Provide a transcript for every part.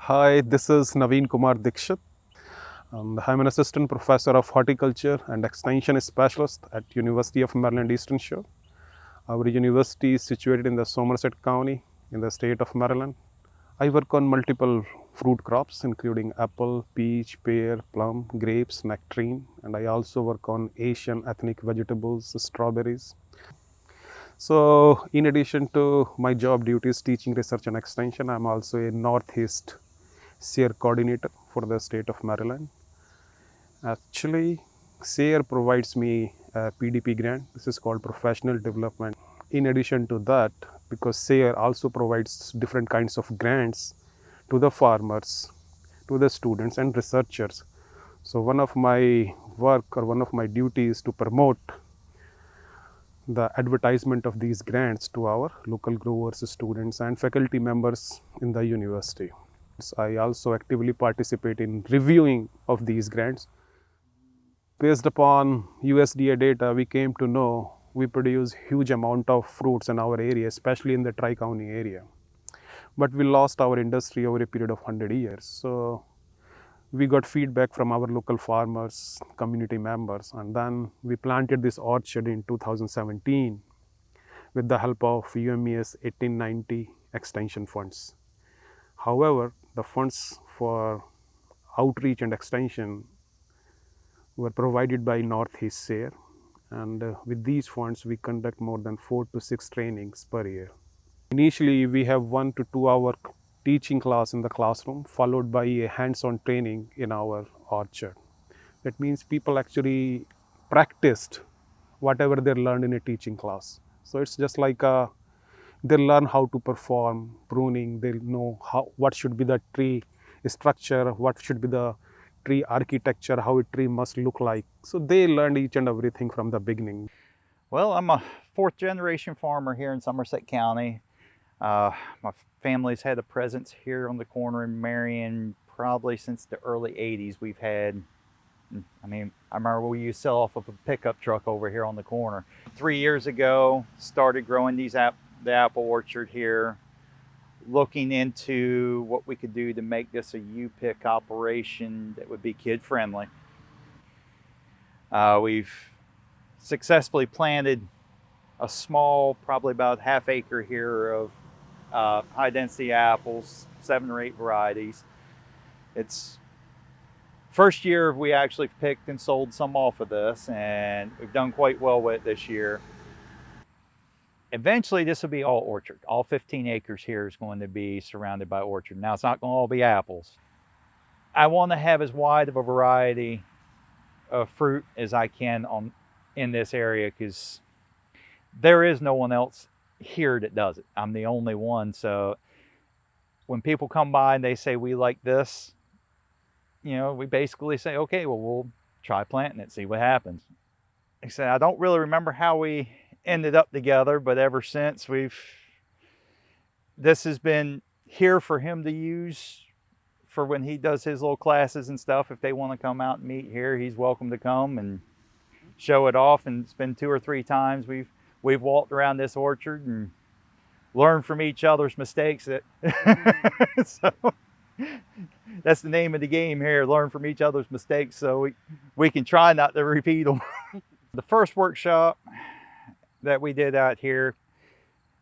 Hi, this is Naveen Kumar Dixit. I'm an assistant professor of horticulture and extension specialist at University of Maryland Eastern Shore. Our university is situated in the Somerset County in the state of Maryland. I work on multiple fruit crops including apple, peach, pear, plum, grapes, nectarine, and I also work on Asian ethnic vegetables, strawberries. So, in addition to my job duties teaching research and extension, I'm also a Northeast SARE coordinator for the state of Maryland. Actually, SARE provides me a PDP grant. This is called Professional Development. In addition to that, because SARE also provides different kinds of grants to the farmers, to the students and researchers. So one of my work or one of my duties is to promote the advertisement of these grants to our local growers, students and faculty members in the university. I also actively participate in reviewing of these grants. Based upon USDA data, we came to know we produce huge amount of fruits in our area, especially in the Tri-County area. But we lost our industry over a period of 100 years. So we got feedback from our local farmers, community members, and then we planted this orchard in 2017 with the help of UMES 1890 extension funds. However, the funds for outreach and extension were provided by Northeast SARE, and with these funds we conduct more than 4 to 6 trainings per year. Initially we have 1 to 2 hour teaching class in the classroom followed by a hands-on training in our orchard. That means people actually practiced whatever they learned in a teaching class. So it's just like they learn how to perform pruning, they know what should be the tree structure, what should be the tree architecture, how a tree must look like. So they learned each and everything from the beginning. Well, I'm a fourth generation farmer here in Somerset County. My family's had a presence here on the corner in Marion probably since the early 80s. I remember we used to sell off of a pickup truck over here on the corner. 3 years ago, started growing the apple orchard here, looking into what we could do to make this a U-pick operation that would be kid friendly. We've successfully planted a small, probably about half acre here of high density apples, 7 or 8 varieties. It's first year we actually picked and sold some off of this, and we've done quite well with it this year. Eventually this will be all orchard. All 15 acres here is going to be surrounded by orchard. Now it's not going to all be apples. I want to have as wide of a variety of fruit as I can in this area, because there is no one else here that does it. I'm the only one. So when people come by and they say we like this, we basically say, okay, well, we'll try planting it, see what happens. Like I said, I don't really remember how we ended up together, but ever since this has been here for him to use for when he does his little classes and stuff. If they want to come out and meet here, he's welcome to come and show it off. And it's been 2 or 3 times we've walked around this orchard and learned from each other's mistakes. So that's the name of the game here, learn from each other's mistakes so we can try not to repeat them. The first workshop that we did out here,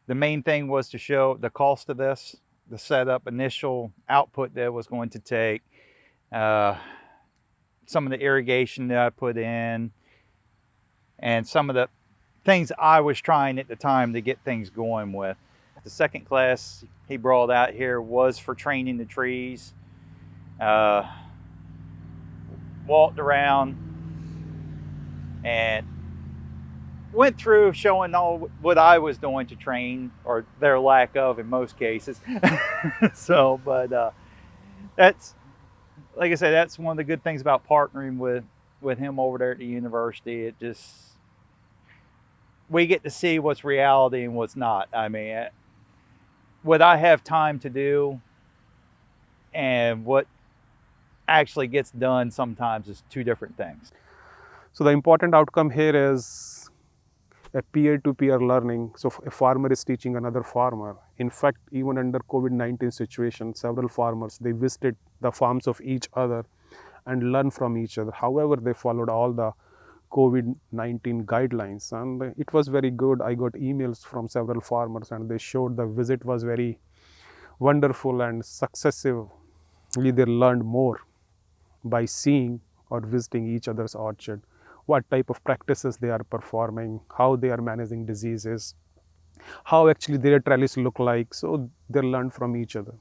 the main thing was to show the cost of this, the setup, initial output that it was going to take, some of the irrigation that I put in, and some of the things I was trying at the time to get things going with. The second class he brought out here was for training the trees. Walked around and went through showing all what I was doing to train, or their lack of in most cases. So, but that's, like I said, that's one of the good things about partnering with him over there at the university. It just, we get to see what's reality and what's not. I mean, what I have time to do and what actually gets done sometimes is 2 different things. So the important outcome here is a peer-to-peer learning. So a farmer is teaching another farmer. In fact, even under COVID-19 situation, several farmers, they visited the farms of each other and learned from each other. However, they followed all the COVID-19 guidelines, and it was very good. I got emails from several farmers, and they showed the visit was very wonderful and successively. They learned more by seeing or visiting each other's orchard, what type of practices they are performing, how they are managing diseases, how actually their trellis look like. So they learn from each other.